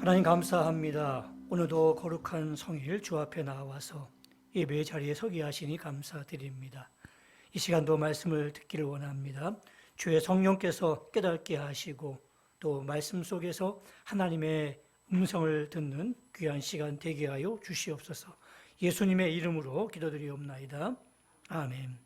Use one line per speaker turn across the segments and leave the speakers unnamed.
하나님 감사합니다. 오늘도 거룩한 성일 주 앞에 나와서 예배의 자리에 서게 하시니 감사드립니다. 이 시간도 말씀을 듣기를 원합니다. 주의 성령께서 깨닫게 하시고 또 말씀 속에서 하나님의 음성을 듣는 귀한 시간 되게 하여 주시옵소서. 예수님의 이름으로 기도드리옵나이다. 아멘.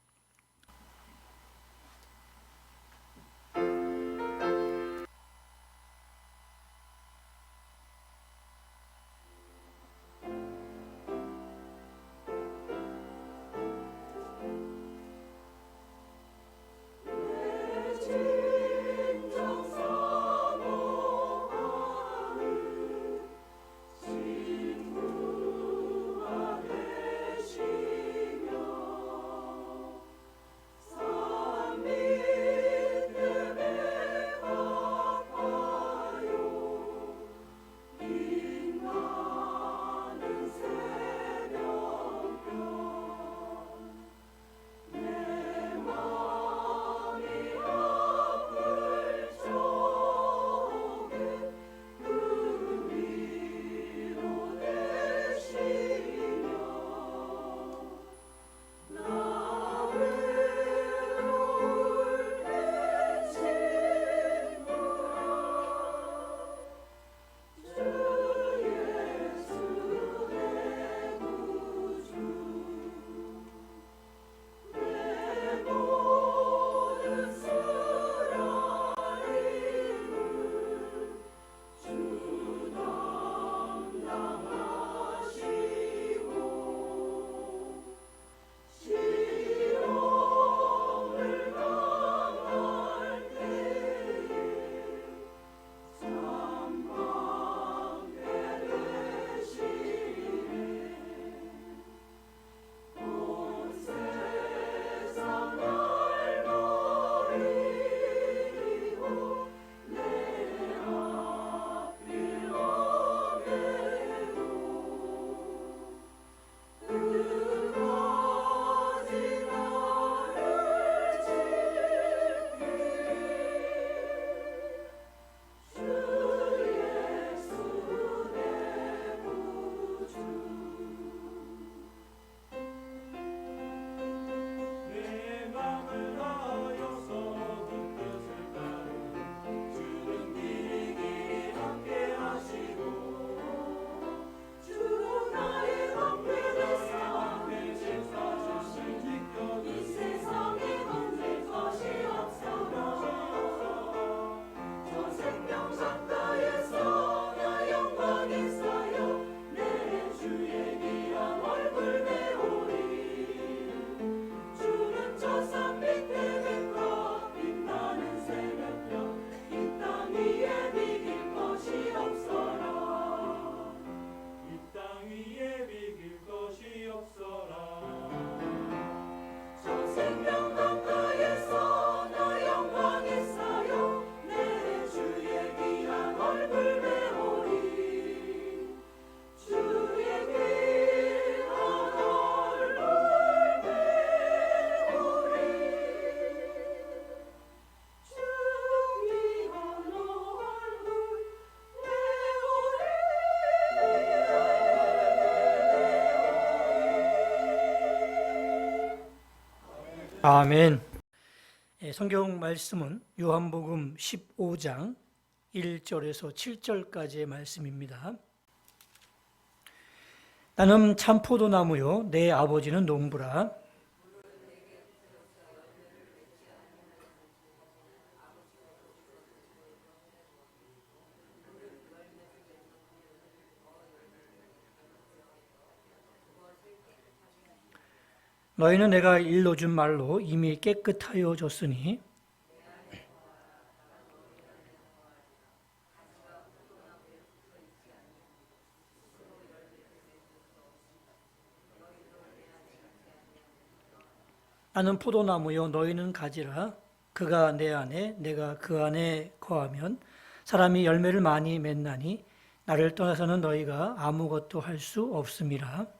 아멘. 성경 말씀은 요한복음 15장 1절에서 7절까지의 말씀입니다. 나는 참 포도나무요 내 아버지는 농부라. 너희는 내가 일러준 말로 이미 깨끗하여 졌으니 나는 포도나무요 너희는 가지라. 그가 내 안에 내가 그 안에 거하면 사람이 열매를 많이 맺나니 나를 떠나서는 너희가 아무것도 할 수 없음이라.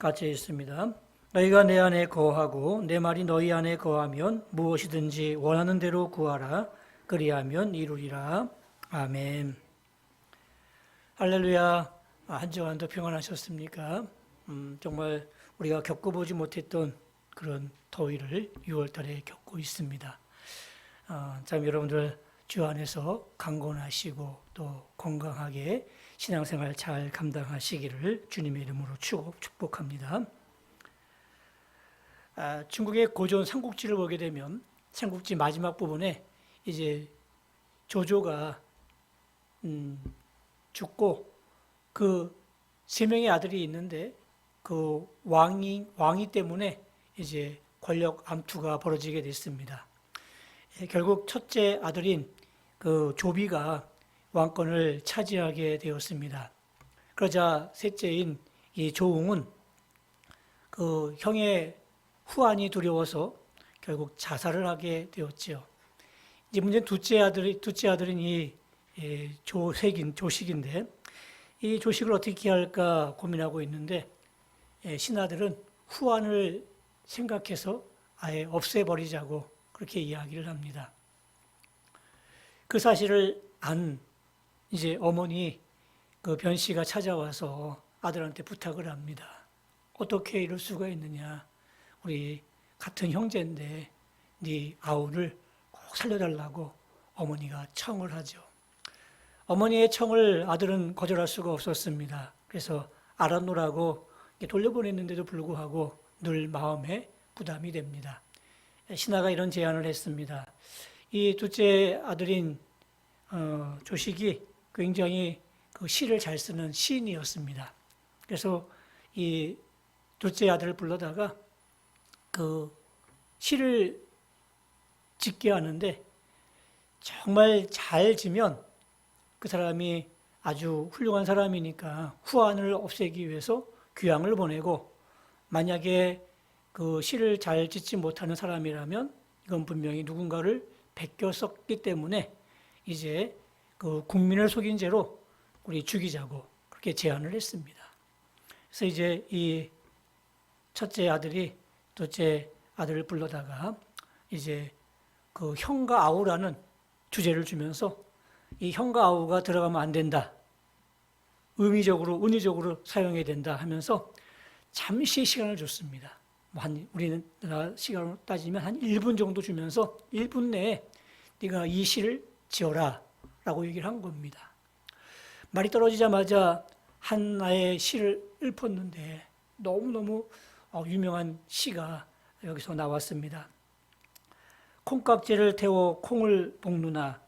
같이 있습니다. 너희가 내 안에 거하고 내 말이 너희 안에 거하면 무엇이든지 원하는 대로 구하라. 그리하면 이루리라. 아멘. 할렐루야. 한 주간도 평안하셨습니까? 정말 우리가 겪어보지 못했던 그런 더위를 6월 달에 겪고 있습니다. 참 여러분들 주 안에서 강건하시고 또 건강하게 신앙생활 잘 감당하시기를 주님의 이름으로 축복합니다. 중국의 고전 삼국지를 보게 되면 삼국지 마지막 부분에 이제 조조가 죽고 그 세 명의 아들이 있는데 그 왕이 때문에 이제 권력 암투가 벌어지게 됐습니다. 결국 첫째 아들인 그 조비가 왕권을 차지하게 되었습니다. 그러자 셋째인 이 조웅은 그 형의 후환이 두려워서 결국 자살을 하게 되었지요. 이제 문제는 둘째 아들인 이 조식인데 이 조식을 어떻게 할까 고민하고 있는데 신하들은 후환을 생각해서 아예 없애버리자고 그렇게 이야기를 합니다. 그 사실을 안 이제 어머니 그 변 씨가 찾아와서 아들한테 부탁을 합니다. 어떻게 이럴 수가 있느냐? 우리 같은 형제인데 네 아우를 꼭 살려달라고 어머니가 청을 하죠. 어머니의 청을 아들은 거절할 수가 없었습니다. 그래서 알아놓으라고 돌려보냈는데도 불구하고 늘 마음에 부담이 됩니다. 신하가 이런 제안을 했습니다. 이 둘째 아들인 조식이 굉장히 그 시를 잘 쓰는 시인이었습니다. 그래서 이 둘째 아들을 불러다가 그 시를 짓게 하는데 정말 잘 지면 그 사람이 아주 훌륭한 사람이니까 후환을 없애기 위해서 귀향을 보내고 만약에 그 시를 잘 짓지 못하는 사람이라면 이건 분명히 누군가를 베껴 썼기 때문에 이제 그 국민을 속인 죄로 우리 죽이자고 그렇게 제안을 했습니다. 그래서 이제 이 첫째 아들이 둘째 아들을 불러다가 이제 그 형과 아우라는 주제를 주면서 이 형과 아우가 들어가면 안 된다. 은유적으로 사용해야 된다 하면서 잠시 시간을 줬습니다. 우리나라 시간으로 따지면 한 1분 정도 주면서 1분 내에 네가 이 시를 지어라 라고 얘기를 한 겁니다. 말이 떨어지자마자 하나의 시를 읊었는데 너무너무 유명한 시가 여기서 나왔습니다. 콩깍지를 태워 콩을 볶누나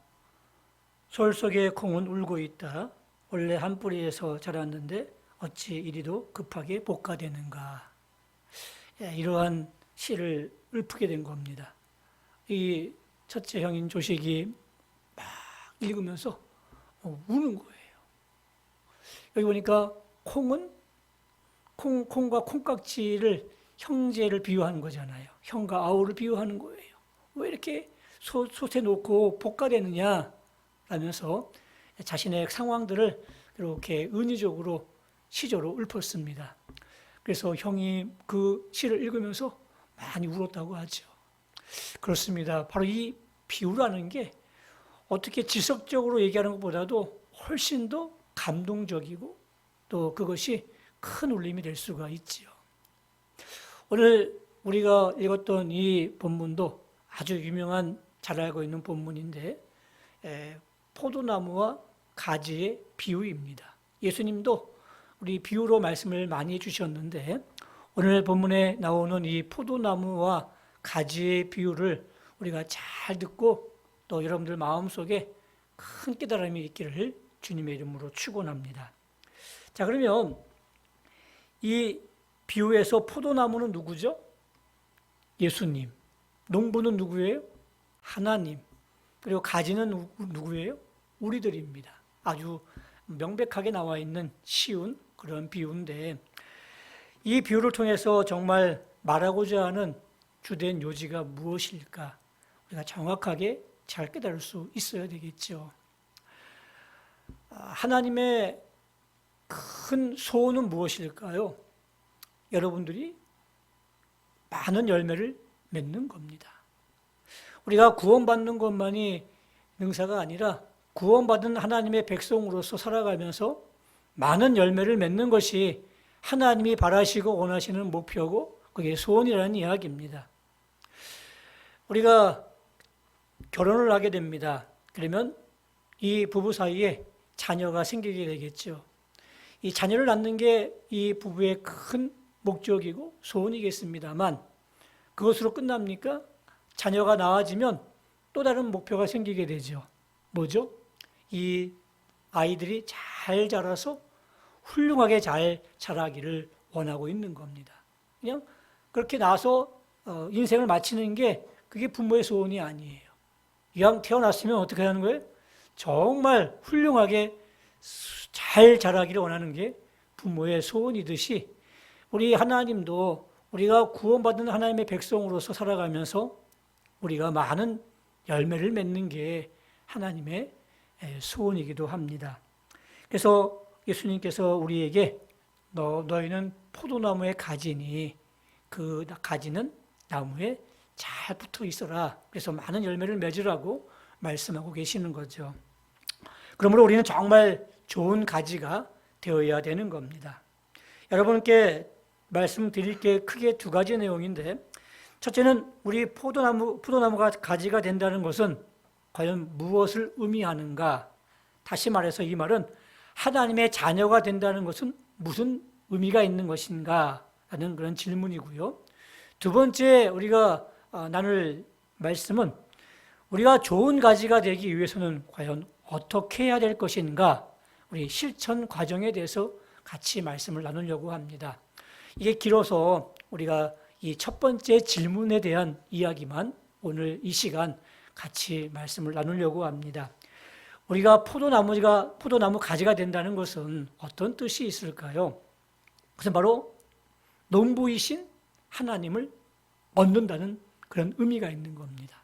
솔 속에 콩은 울고 있다. 원래 한 뿌리에서 자랐는데 어찌 이리도 급하게 볶아대는가. 이러한 시를 읊게 된 겁니다. 이 첫째 형인 조식이 막 읽으면서 우는 거예요. 여기 보니까 콩과 콩깍지를 형제를 비유하는 거잖아요. 형과 아우를 비유하는 거예요. 왜 이렇게 솥에 놓고 볶아대느냐 라면서 자신의 상황들을 이렇게 은유적으로 시조로 읊었습니다. 그래서 형이 그 시를 읽으면서 많이 울었다고 하죠. 그렇습니다. 바로 이 비유라는 게 어떻게 지속적으로 얘기하는 것보다도 훨씬 더 감동적이고 또 그것이 큰 울림이 될 수가 있지요. 오늘 우리가 읽었던 이 본문도 아주 유명한 잘 알고 있는 본문인데 포도나무와 가지의 비유입니다. 예수님도 우리 비유로 말씀을 많이 해주셨는데 오늘 본문에 나오는 이 포도나무와 가지의 비유를 우리가 잘 듣고 또 여러분들 마음속에 큰 깨달음이 있기를 주님의 이름으로 축원합니다. 자, 그러면 이 비유에서 포도나무는 누구죠? 예수님. 농부는 누구예요? 하나님. 그리고 가지는 누구예요? 우리들입니다. 아주 명백하게 나와 있는 쉬운 그런 비유인데 이 비유를 통해서 정말 말하고자 하는 주된 요지가 무엇일까? 우리가 정확하게 잘 깨달을 수 있어야 되겠죠. 하나님의 큰 소원은 무엇일까요? 여러분들이 많은 열매를 맺는 겁니다. 우리가 구원받는 것만이 능사가 아니라 구원받은 하나님의 백성으로서 살아가면서 많은 열매를 맺는 것이 하나님이 바라시고 원하시는 목표고 그게 소원이라는 이야기입니다. 우리가 결혼을 하게 됩니다. 그러면 이 부부 사이에 자녀가 생기게 되겠죠. 이 자녀를 낳는 게 이 부부의 큰 목적이고 소원이겠습니다만 그것으로 끝납니까? 자녀가 낳아지면 또 다른 목표가 생기게 되죠. 뭐죠? 이 아이들이 잘 자라서 훌륭하게 잘 자라기를 원하고 있는 겁니다. 그냥 그렇게 나서 인생을 마치는 게 그게 부모의 소원이 아니에요. 이왕 태어났으면 어떻게 하는 거예요? 정말 훌륭하게 잘 자라기를 원하는 게 부모의 소원이듯이 우리 하나님도 우리가 구원받은 하나님의 백성으로서 살아가면서 우리가 많은 열매를 맺는 게 하나님의 소원이기도 합니다. 그래서 예수님께서 우리에게 너희는 포도나무의 가지니 그 가지는 나무에 잘 붙어 있어라. 그래서 많은 열매를 맺으라고 말씀하고 계시는 거죠. 그러므로 우리는 정말 좋은 가지가 되어야 되는 겁니다. 여러분께 말씀드릴 게 크게 두 가지 내용인데 첫째는 우리 포도나무가 가지가 된다는 것은 과연 무엇을 의미하는가? 다시 말해서 이 말은 하나님의 자녀가 된다는 것은 무슨 의미가 있는 것인가? 라는 그런 질문이고요. 두 번째 우리가 나눌 말씀은 우리가 좋은 가지가 되기 위해서는 과연 어떻게 해야 될 것인가? 우리 실천 과정에 대해서 같이 말씀을 나누려고 합니다. 이게 길어서 우리가 이 첫 번째 질문에 대한 이야기만 오늘 이 시간 같이 말씀을 나누려고 합니다. 우리가 포도나무 가지가 된다는 것은 어떤 뜻이 있을까요? 그것은 바로 농부이신 하나님을 얻는다는 그런 의미가 있는 겁니다.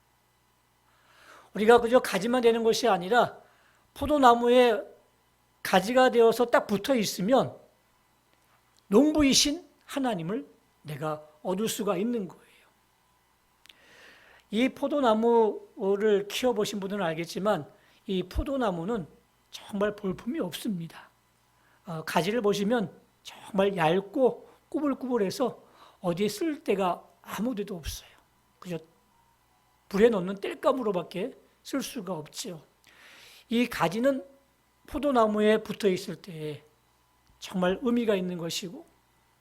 우리가 그저 가지만 되는 것이 아니라 포도나무에 가지가 되어서 딱 붙어 있으면 농부이신 하나님을 내가 얻을 수가 있는 거예요. 이 포도나무를 키워보신 분들은 알겠지만 이 포도나무는 정말 볼품이 없습니다. 가지를 보시면 정말 얇고 꾸불꾸불해서 어디에 쓸 데가 아무 데도 없어요. 그저 불에 넣는 땔감으로밖에 쓸 수가 없죠. 이 가지는 포도나무에 붙어 있을 때 정말 의미가 있는 것이고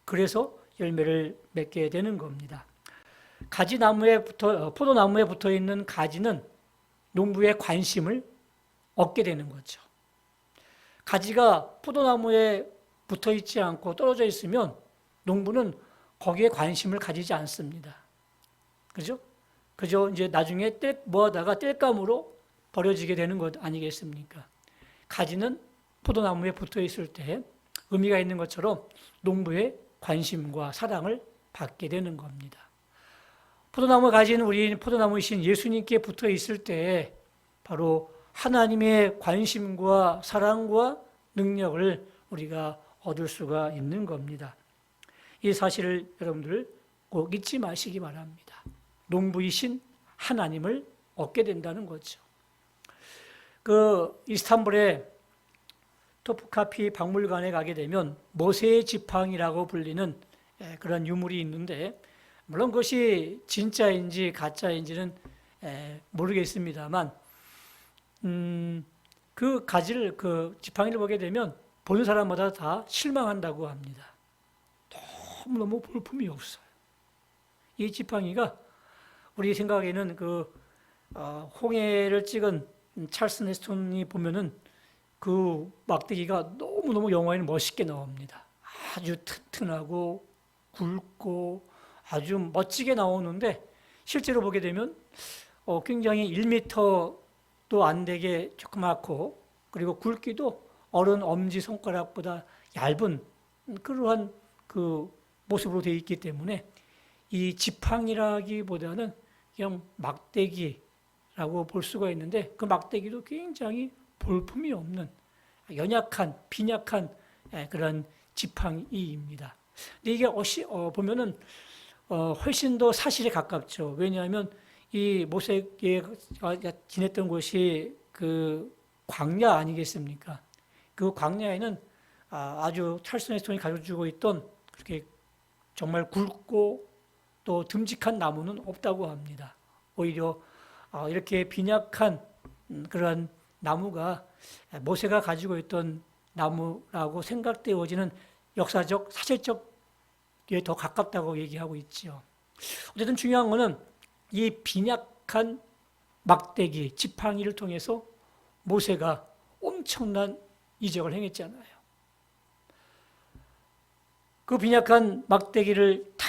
그래서 열매를 맺게 되는 겁니다. 포도나무에 붙어 있는 가지는 농부의 관심을 얻게 되는 거죠. 가지가 포도나무에 붙어 있지 않고 떨어져 있으면 농부는 거기에 관심을 가지지 않습니다. 그죠? 그저 이제 나중에 모아다가 땔감으로 버려지게 되는 것 아니겠습니까? 가지는 포도나무에 붙어 있을 때 의미가 있는 것처럼 농부의 관심과 사랑을 받게 되는 겁니다. 포도나무 가지는 우리 포도나무이신 예수님께 붙어 있을 때 바로 하나님의 관심과 사랑과 능력을 우리가 얻을 수가 있는 겁니다. 이 사실을 여러분들 꼭 잊지 마시기 바랍니다. 농부이신 하나님을 얻게 된다는 거죠. 이스탄불의 토프카피 박물관에 가게 되면 모세의 지팡이라고 불리는 그런 유물이 있는데 물론 그것이 진짜인지 가짜인지는 모르겠습니다만 그 지팡이를 보게 되면 보는 사람마다 다 실망한다고 합니다. 너무너무 볼품이 없어요. 이 지팡이가 우리 생각에는 홍해를 찍은 찰스 헤스턴이 보면은 그 막대기가 너무너무 영화에는 멋있게 나옵니다. 아주 튼튼하고 굵고 아주 멋지게 나오는데 실제로 보게 되면 굉장히 1m도 안 되게 조그맣고 그리고 굵기도 어른 엄지손가락보다 얇은 그러한 그 모습으로 되어 있기 때문에 이 지팡이라기보다는 그냥 막대기라고 볼 수가 있는데 그 막대기도 굉장히 볼품이 없는 연약한 빈약한 그런 지팡이입니다. 근데 이게 보면은 훨씬 더 사실에 가깝죠. 왜냐하면 이 모세가 지냈던 곳이 그 광야 아니겠습니까? 그 광야에는 아주 찰스의 손이 가져주고 있던 그렇게 정말 굵고 또 듬직한 나무는 없다고 합니다. 오히려 이렇게 빈약한 그러한 나무가 모세가 가지고 있던 나무라고 생각되어지는 역사적, 사실적에 더 가깝다고 얘기하고 있지요. 어쨌든 중요한 것은 이 빈약한 막대기, 지팡이를 통해서 모세가 엄청난 이적을 행했잖아요. 그 빈약한 막대기를 탁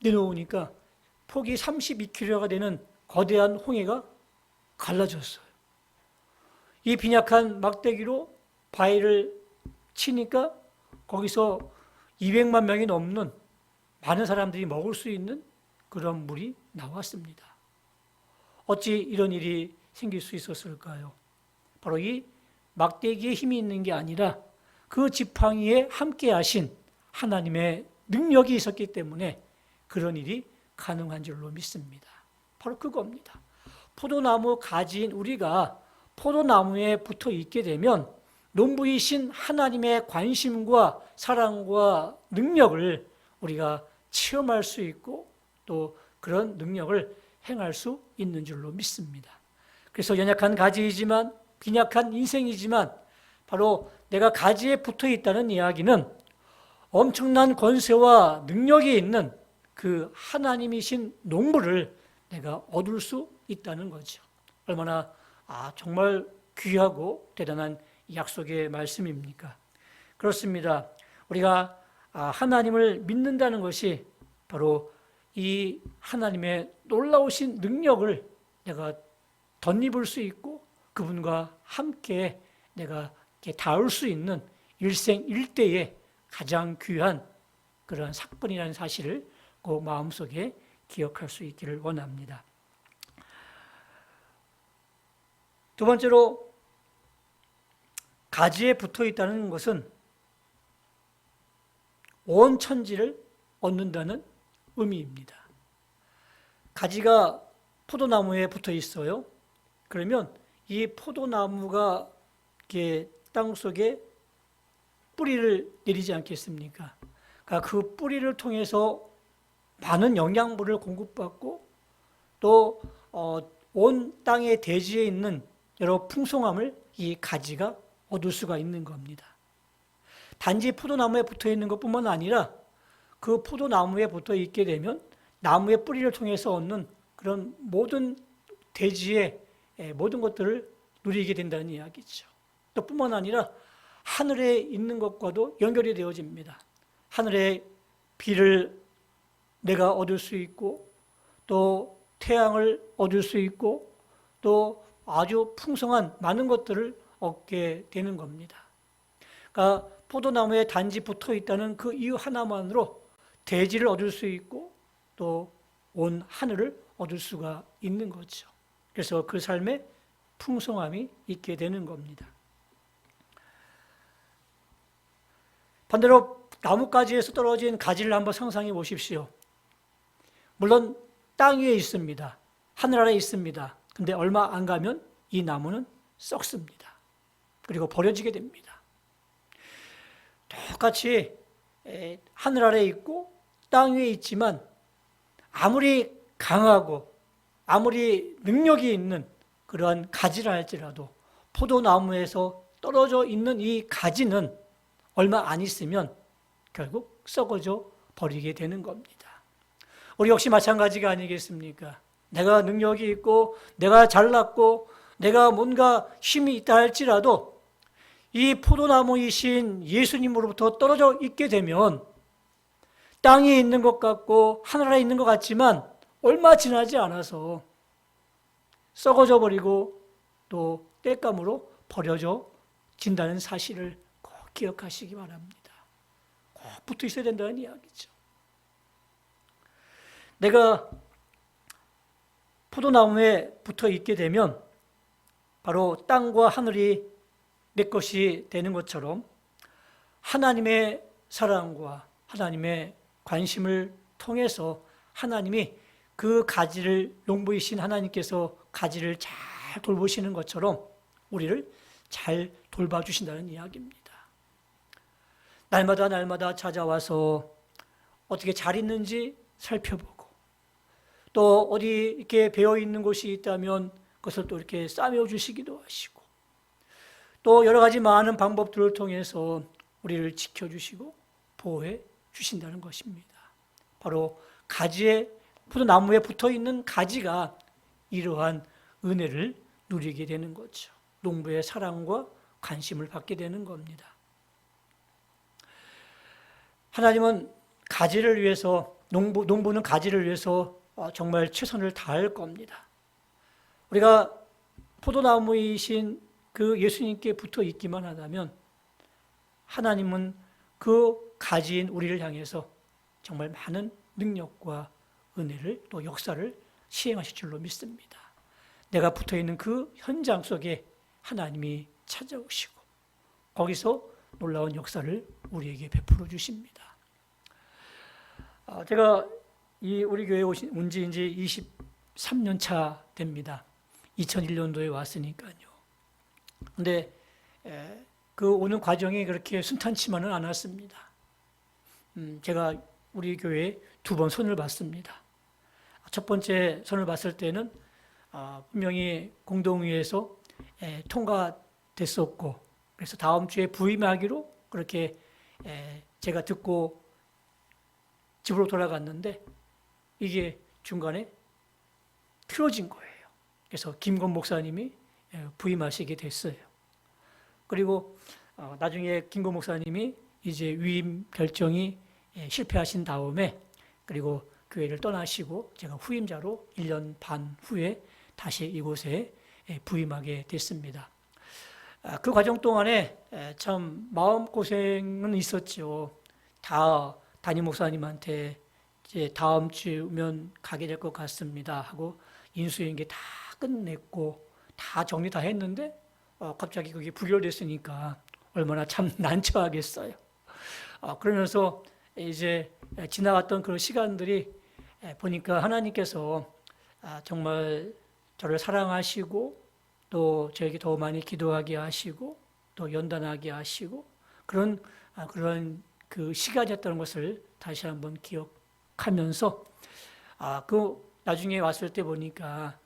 내놓으니까 폭이 32km가 되는 거대한 홍해가 갈라졌어요. 이 빈약한 막대기로 바위를 치니까 거기서 200만 명이 넘는 많은 사람들이 먹을 수 있는 그런 물이 나왔습니다. 어찌 이런 일이 생길 수 있었을까요? 바로 이 막대기에 힘이 있는 게 아니라 그 지팡이에 함께 하신 하나님의 능력이 있었기 때문에 그런 일이 가능한 줄로 믿습니다. 바로 그겁니다. 포도나무 가지인 우리가 포도나무에 붙어 있게 되면 농부이신 하나님의 관심과 사랑과 능력을 우리가 체험할 수 있고 또 그런 능력을 행할 수 있는 줄로 믿습니다. 그래서 연약한 가지이지만 빈약한 인생이지만 바로 내가 가지에 붙어 있다는 이야기는 엄청난 권세와 능력이 있는 그 하나님이신 농부를 내가 얻을 수 있다는 거죠. 얼마나 정말 귀하고 대단한 약속의 말씀입니까? 그렇습니다. 우리가 하나님을 믿는다는 것이 바로 이 하나님의 놀라우신 능력을 내가 덧입을 수 있고 그분과 함께 내가 닿을 수 있는 일생일대의 가장 귀한 그런 사건이라는 사실을 그 마음속에 기억할 수 있기를 원합니다. 두 번째로 가지에 붙어 있다는 것은 온 천지를 얻는다는 의미입니다. 가지가 포도나무에 붙어 있어요. 그러면 이 포도나무가 이렇게 땅 속에 뿌리를 내리지 않겠습니까? 그러니까 그 뿌리를 통해서 많은 영양분을 공급받고 또 온 땅의 대지에 있는 여러 풍성함을 이 가지가 얻을 수가 있는 겁니다. 단지 포도나무에 붙어 있는 것뿐만 아니라 그 포도나무에 붙어 있게 되면 나무의 뿌리를 통해서 얻는 그런 모든 대지의 모든 것들을 누리게 된다는 이야기죠. 또 뿐만 아니라 하늘에 있는 것과도 연결이 되어집니다. 하늘의 비를 내가 얻을 수 있고 또 태양을 얻을 수 있고 또 아주 풍성한 많은 것들을 얻게 되는 겁니다. 그러니까 포도나무에 단지 붙어 있다는 그 이유 하나만으로 대지를 얻을 수 있고 또 온 하늘을 얻을 수가 있는 거죠. 그래서 그 삶에 풍성함이 있게 되는 겁니다. 반대로 나뭇가지에서 떨어진 가지를 한번 상상해 보십시오. 물론 땅 위에 있습니다. 하늘 아래에 있습니다. 근데 얼마 안 가면 이 나무는 썩습니다. 그리고 버려지게 됩니다. 똑같이 하늘 아래에 있고 땅 위에 있지만 아무리 강하고 아무리 능력이 있는 그러한 가지라 할지라도 포도나무에서 떨어져 있는 이 가지는 얼마 안 있으면 결국 썩어져 버리게 되는 겁니다. 우리 역시 마찬가지가 아니겠습니까? 내가 능력이 있고 내가 잘났고 내가 뭔가 힘이 있다 할지라도 이 포도나무이신 예수님으로부터 떨어져 있게 되면 땅에 있는 것 같고 하늘에 있는 것 같지만 얼마 지나지 않아서 썩어져 버리고 또 땔감으로 버려져 진다는 사실을 꼭 기억하시기 바랍니다. 꼭 붙어 있어야 된다는 이야기죠. 내가 포도나무에 붙어 있게 되면 바로 땅과 하늘이 내 것이 되는 것처럼 하나님의 사랑과 하나님의 관심을 통해서 하나님이 그 가지를, 농부이신 하나님께서 가지를 잘 돌보시는 것처럼 우리를 잘 돌봐주신다는 이야기입니다. 날마다 찾아와서 어떻게 잘 있는지 살펴보고, 또 어디 이렇게 배어 있는 곳이 있다면 그것을 또 이렇게 싸매어 주시기도 하시고, 또 여러 가지 많은 방법들을 통해서 우리를 지켜주시고 보호해 주신다는 것입니다. 바로 가지에, 포도나무에 붙어 있는 가지가 이러한 은혜를 누리게 되는 거죠. 농부의 사랑과 관심을 받게 되는 겁니다. 하나님은 가지를 위해서, 농부는 가지를 위해서 정말 최선을 다할 겁니다. 우리가 포도나무이신 그 예수님께 붙어 있기만 하다면 하나님은 그 가지인 우리를 향해서 정말 많은 능력과 은혜를, 또 역사를 시행하실 줄로 믿습니다. 내가 붙어 있는 그 현장 속에 하나님이 찾아오시고 거기서 놀라운 역사를 우리에게 베풀어 주십니다. 제가 우리 교회에 온 지 이제 23년 차 됩니다. 2001년도에 왔으니까요. 근데 그 오는 과정이 그렇게 순탄치만은 않았습니다. 제가 우리 교회에 2번 손을 봤습니다. 첫 번째 손을 봤을 때는 분명히 공동회에서 통과됐었고, 그래서 다음 주에 부임하기로 그렇게 제가 듣고 집으로 돌아갔는데 이게 중간에 틀어진 거예요. 그래서 김건 목사님이 부임하시게 됐어요. 그리고 나중에 김건 목사님이 이제 위임 결정이 실패하신 다음에, 그리고 교회를 떠나시고 제가 후임자로 1년 반 후에 다시 이곳에 부임하게 됐습니다. 그 과정 동안에 참 마음고생은 있었죠. 담임 목사님한테 이제 다음 주면 가게 될 것 같습니다 하고 인수인계 다 끝냈고 다 정리 다 했는데 갑자기 그게 부결됐으니까 얼마나 참 난처하겠어요. 그러면서 이제 지나갔던 그런 시간들이 보니까 하나님께서 정말 저를 사랑하시고 또 저에게 더 많이 기도하게 하시고 또 연단하게 하시고 그런 그 시간이었다는 것을 다시 한번 기억하면서 그 나중에 왔을 때 보니까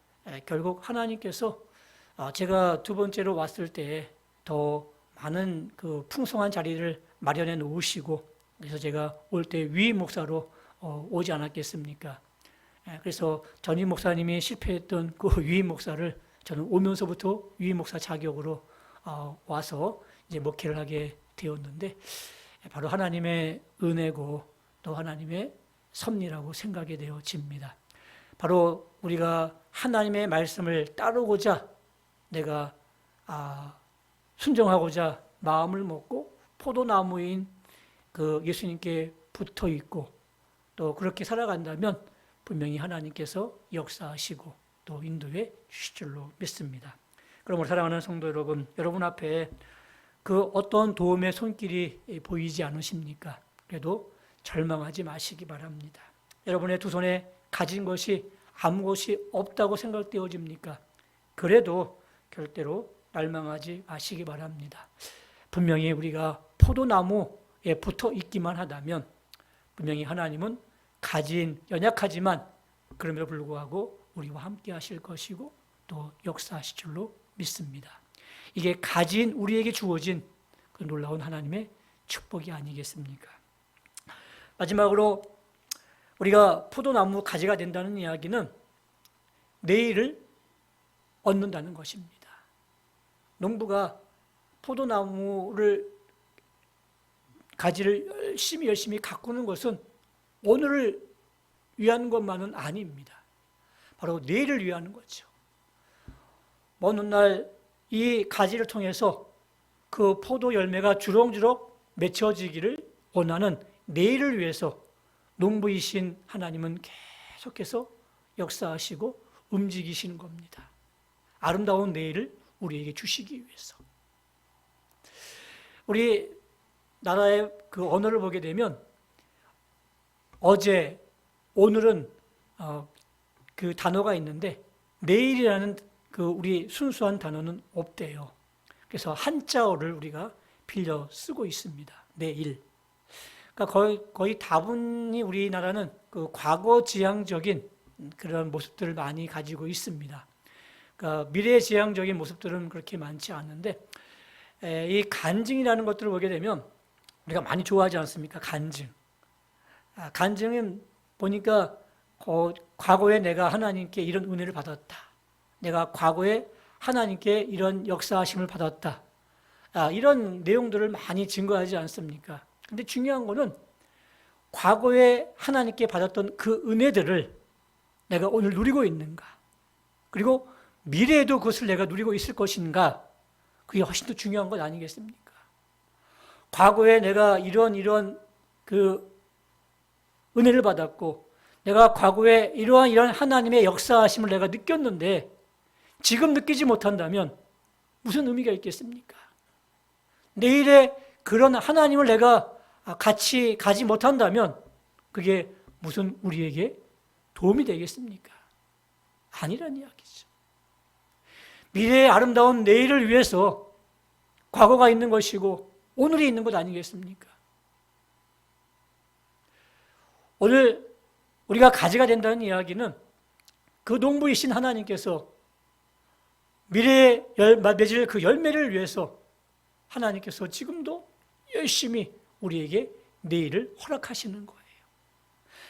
결국 하나님께서 제가 2번째로 왔을 때 더 많은 그 풍성한 자리를 마련해 놓으시고, 그래서 제가 올 때 위임 목사로 오지 않았겠습니까? 그래서 전임 목사님이 실패했던 그 위임 목사를 저는 오면서부터 위임 목사 자격으로 와서 이제 목회를 하게 되었는데, 바로 하나님의 은혜고 또 하나님의 섭리라고 생각이 되어집니다. 바로 우리가 하나님의 말씀을 따르고자 내가 순종하고자 마음을 먹고 포도나무인 그 예수님께 붙어 있고 또 그렇게 살아간다면 분명히 하나님께서 역사하시고 또 인도해 주실 줄로 믿습니다. 그러므로 사랑하는 성도 여러분 앞에 그 어떤 도움의 손길이 보이지 않으십니까? 그래도 절망하지 마시기 바랍니다. 여러분의 두 손에 가진 것이 아무것이 없다고 생각되어집니까? 그래도 절대로 멸망하지 마시기 바랍니다. 분명히 우리가 포도나무에 붙어 있기만 하다면 분명히 하나님은 가진 연약하지만 그럼에도 불구하고 우리와 함께 하실 것이고 또 역사하실 줄로 믿습니다. 이게 가진 우리에게 주어진 그 놀라운 하나님의 축복이 아니겠습니까? 마지막으로 우리가 포도나무 가지가 된다는 이야기는 내일을 얻는다는 것입니다. 농부가 포도나무를 가지를 열심히 가꾸는 것은 오늘을 위한 것만은 아닙니다. 바로 내일을 위하는 거죠. 먼 날 이 가지를 통해서 그 포도 열매가 주렁주렁 맺혀지기를 원하는 내일을 위해서 농부이신 하나님은 계속해서 역사하시고 움직이시는 겁니다. 아름다운 내일을 우리에게 주시기 위해서. 우리 나라의 그 언어를 보게 되면 어제, 오늘은 그 단어가 있는데 내일이라는 그 우리 순수한 단어는 없대요. 그래서 한자어를 우리가 빌려 쓰고 있습니다. 내일. 그러니까 거의 다분히 우리나라는 그 과거지향적인 그런 모습들을 많이 가지고 있습니다. 그러니까 미래지향적인 모습들은 그렇게 많지 않은데, 이 간증이라는 것들을 보게 되면 우리가 많이 좋아하지 않습니까? 간증. 간증은 보니까 과거에 내가 하나님께 이런 은혜를 받았다. 내가 과거에 하나님께 이런 역사하심을 받았다. 이런 내용들을 많이 증거하지 않습니까? 근데 중요한 거는 과거에 하나님께 받았던 그 은혜들을 내가 오늘 누리고 있는가? 그리고 미래에도 그것을 내가 누리고 있을 것인가? 그게 훨씬 더 중요한 것 아니겠습니까? 과거에 내가 이런 그 은혜를 받았고, 내가 과거에 이러한 하나님의 역사하심을 내가 느꼈는데 지금 느끼지 못한다면 무슨 의미가 있겠습니까? 내일에 그런 하나님을 내가 같이 가지 못한다면 그게 무슨 우리에게 도움이 되겠습니까? 아니란 이야기죠. 미래의 아름다운 내일을 위해서 과거가 있는 것이고 오늘이 있는 것 아니겠습니까? 오늘 우리가 가지가 된다는 이야기는 그 농부이신 하나님께서 미래에 맺을 그 열매를 위해서 하나님께서 지금도 열심히 우리에게 내일을 허락하시는 거예요.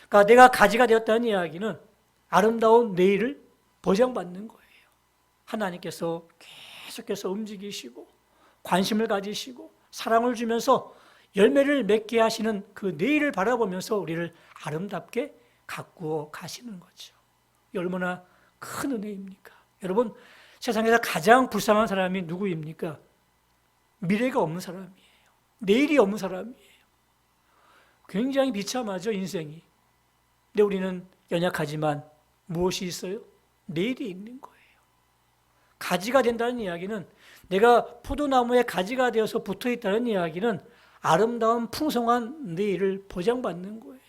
그러니까 내가 가지가 되었다는 이야기는 아름다운 내일을 보장받는 거예요. 하나님께서 계속해서 움직이시고 관심을 가지시고 사랑을 주면서 열매를 맺게 하시는 그 내일을 바라보면서 우리를 아름답게 가꾸어 가시는 거죠. 얼마나 큰 은혜입니까? 여러분, 세상에서 가장 불쌍한 사람이 누구입니까? 미래가 없는 사람이에요. 내일이 없는 사람이에요. 굉장히 비참하죠, 인생이. 근데 우리는 연약하지만 무엇이 있어요? 내일이 있는 거예요. 가지가 된다는 이야기는, 내가 포도나무에 가지가 되어서 붙어 있다는 이야기는 아름다운 풍성한 내일을 보장받는 거예요.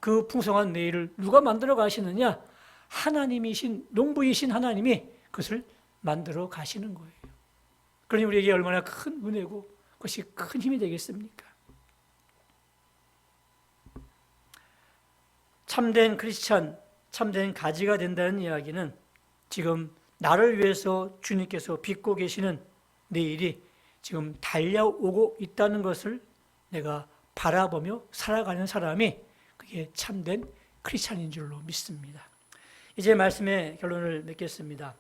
그 풍성한 내일을 누가 만들어 가시느냐? 하나님이신, 농부이신 하나님이 그것을 만들어 가시는 거예요. 그러니 우리에게 얼마나 큰 은혜고 그것이 큰 힘이 되겠습니까? 참된 크리스찬, 참된 가지가 된다는 이야기는 지금 나를 위해서 주님께서 빚고 계시는 내일이 지금 달려오고 있다는 것을 내가 바라보며 살아가는 사람이 그게 참된 크리스찬인 줄로 믿습니다. 이제 말씀의 결론을 맺겠습니다.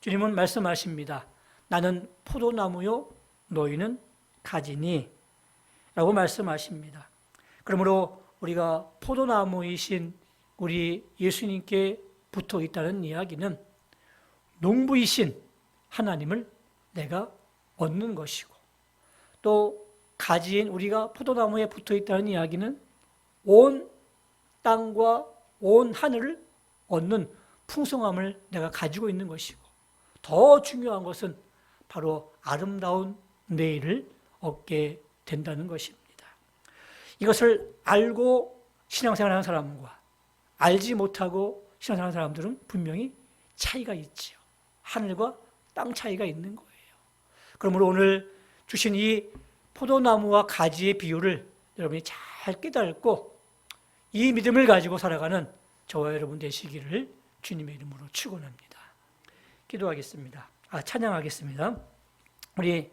주님은 말씀하십니다. 나는 포도나무요 너희는 가지니 라고 말씀하십니다. 그러므로 우리가 포도나무이신 우리 예수님께 붙어 있다는 이야기는 농부이신 하나님을 내가 얻는 것이고, 또 가지인 우리가 포도나무에 붙어 있다는 이야기는 온 땅과 온 하늘을 얻는 풍성함을 내가 가지고 있는 것이고, 더 중요한 것은 바로 아름다운 내일을 얻게 된다는 것입니다. 이것을 알고 신앙생활하는 사람과 알지 못하고 신앙생활하는 사람들은 분명히 차이가 있죠. 하늘과 땅 차이가 있는 거예요. 그러므로 오늘 주신 이 포도나무와 가지의 비유를 여러분이 잘 깨닫고 이 믿음을 가지고 살아가는 저와 여러분 되시기를 주님의 이름으로 축원합니다. 기도하겠습니다. 찬양하겠습니다. 우리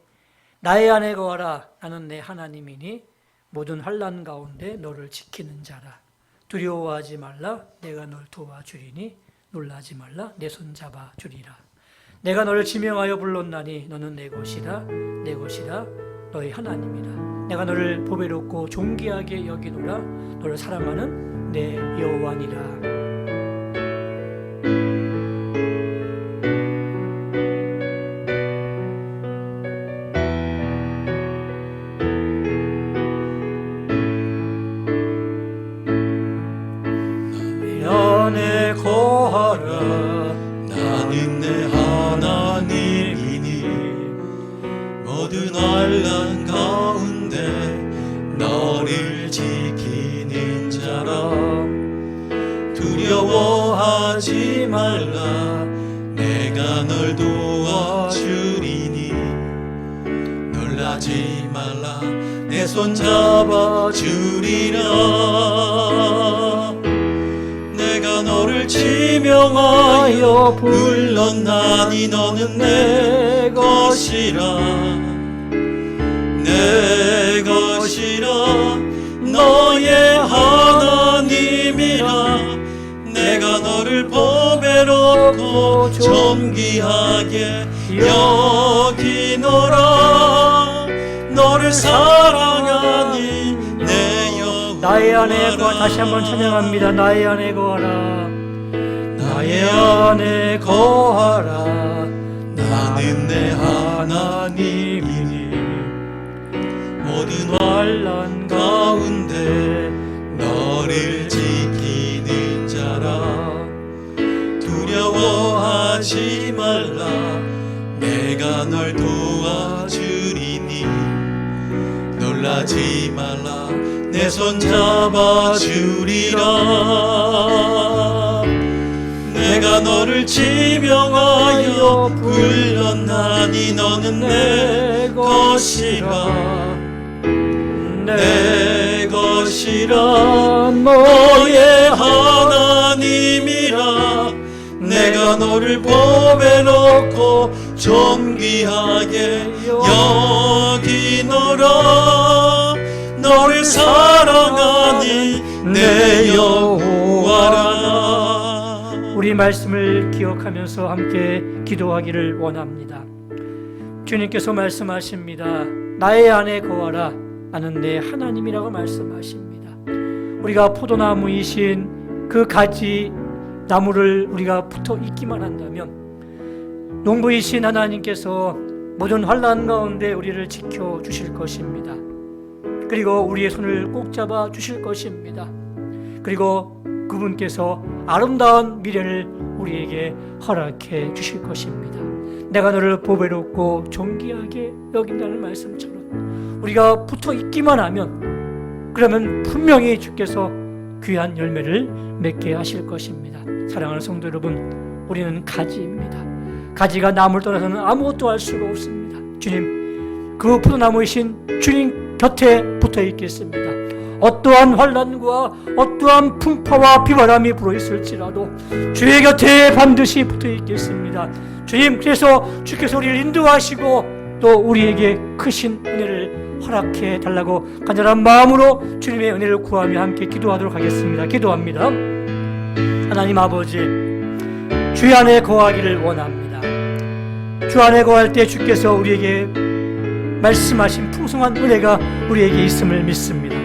나의 안에 거하라. 나는 내 하나님이니 모든 환난 가운데 너를 지키는 자라. 두려워하지 말라. 내가 널 도와주리니 놀라지 말라. 내 손 잡아주리라. 내가 너를 지명하여 불렀나니 너는 내 것이라. 내 것이라. 너의 하나님이라. 내가 너를 보배롭고 존귀하게 여기노라. 너를 사랑하는 내 여호와니라.
안에 거하라. 나는 내 하나님이니 모든 환난 가운데 너를 지키는 자라. 놀라지 말라 내가 널 도와주리니 놀라지 말라 내 손 잡아주리라 내가 너를 지명하여 불렀나니 너는 내 것이라 내 것이라 너의 하나님이라 내가 너를 보배롭고 존귀하게 여기노라 너를 사랑하니 내 영혼
나의 안에 거하 다시 한번 찬양합니다. 나의 안에 거하라
나의 안에 거하라 나는 내 하나님이니 모든 환난 가운데 너를 지키는 자라 두려워하지 말라 내가 널 도와주리니 놀라지 말라 내 손 잡아주리라 내가 너를 지명하여 불렀나니 너는 내 것이라 내 것이라 너의 하나님이라 내가 너를 보배롭고 존귀하게 여기노라 너를 사랑하니 내 여호와라
우리 말씀을 기억하면서 함께 기도하기를 원합니다. 주님께서 말씀하십니다. 나의 안에 거하라 나는 내 하나님이라고 말씀하십니다. 우리가 포도나무이신 그 가지 나무를 우리가 붙어 있기만 한다면 농부이신 하나님께서 모든 환난 가운데 우리를 지켜 주실 것입니다. 그리고 우리의 손을 꼭 잡아 주실 것입니다. 그리고 그분께서 아름다운 미래를 우리에게 허락해 주실 것입니다. 내가 너를 보배롭고 존귀하게 여긴다는 말씀처럼 우리가 붙어 있기만 하면 그러면 분명히 주께서 귀한 열매를 맺게 하실 것입니다. 사랑하는 성도 여러분, 우리는 가지입니다. 가지가 나무를 떠나서는 아무것도 할 수가 없습니다. 주님, 그 포도나무이신 주님 곁에 붙어 있겠습니다. 어떠한 환난과 어떠한 풍파와 비바람이 불어있을지라도 주의 곁에 반드시 붙어 있겠습니다. 주님, 그래서 주께서 우리를 인도하시고 또 우리에게 크신 은혜를 허락해 달라고 간절한 마음으로 주님의 은혜를 구하며 함께 기도하도록 하겠습니다. 기도합니다. 하나님 아버지, 주 안에 거하기를 원합니다. 주 안에 거할 때 주께서 우리에게 말씀하신 풍성한 은혜가 우리에게 있음을 믿습니다.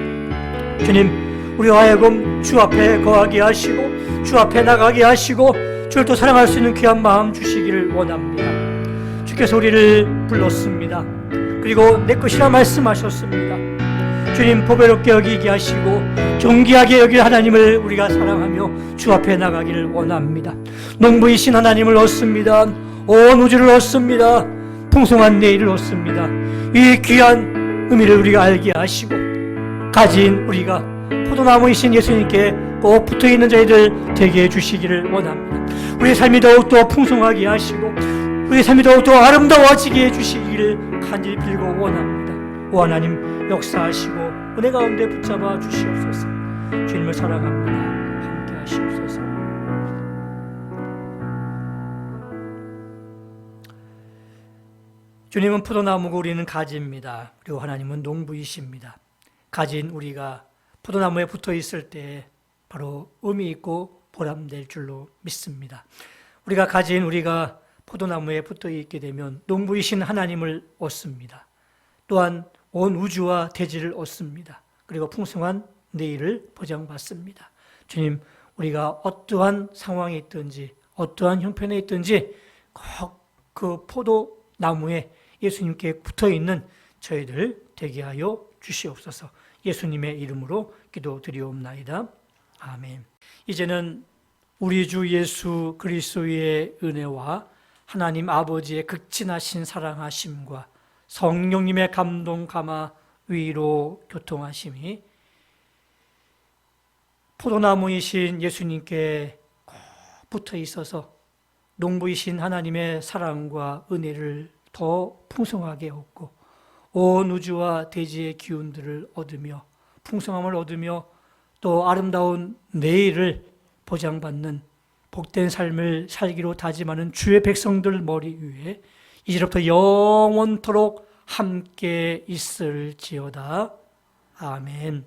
주님, 우리와 하여금 주 앞에 거하게 하시고 주 앞에 나가게 하시고 주를 또 사랑할 수 있는 귀한 마음 주시기를 원합니다. 주께서 우리를 불렀습니다. 그리고 내 것이라 말씀하셨습니다. 주님, 보배롭게 여기게 하시고 존귀하게 여길 하나님을 우리가 사랑하며 주 앞에 나가기를 원합니다. 농부이신 하나님을 얻습니다. 온 우주를 얻습니다. 풍성한 내일을 얻습니다. 이 귀한 의미를 우리가 알게 하시고 가진 우리가 포도나무이신 예수님께 꼭 붙어있는 저희들 되게 해주시기를 원합니다. 우리의 삶이 더욱더 풍성하게 하시고 우리의 삶이 더욱더 아름다워지게 해주시기를 간절히 빌고 원합니다. 오 하나님, 역사하시고 은혜 가운데 붙잡아 주시옵소서. 주님을 사랑합니다. 함께 하시옵소서. 주님은 포도나무고 우리는 가지입니다. 그리고 하나님은 농부이십니다. 가진 우리가 포도나무에 붙어 있을 때 바로 의미 있고 보람될 줄로 믿습니다. 우리가 가진 우리가 포도나무에 붙어 있게 되면 농부이신 하나님을 얻습니다. 또한 온 우주와 대지를 얻습니다. 그리고 풍성한 내일을 보장받습니다. 주님, 우리가 어떠한 상황에 있든지 어떠한 형편에 있든지 꼭 그 포도나무에 예수님께 붙어 있는 저희들 되게 하여 주시옵소서. 예수님의 이름으로 기도드리옵나이다. 아멘. 이제는 우리 주 예수 그리스도의 은혜와 하나님 아버지의 극진하신 사랑하심과 성령님의 감동 감화 위로 교통하심이 포도나무이신 예수님께 붙어 있어서 농부이신 하나님의 사랑과 은혜를 더 풍성하게 얻고 온 우주와 대지의 기운들을 얻으며 풍성함을 얻으며 또 아름다운 내일을 보장받는 복된 삶을 살기로 다짐하는 주의 백성들 머리 위에 이제부터 영원토록 함께 있을지어다. 아멘.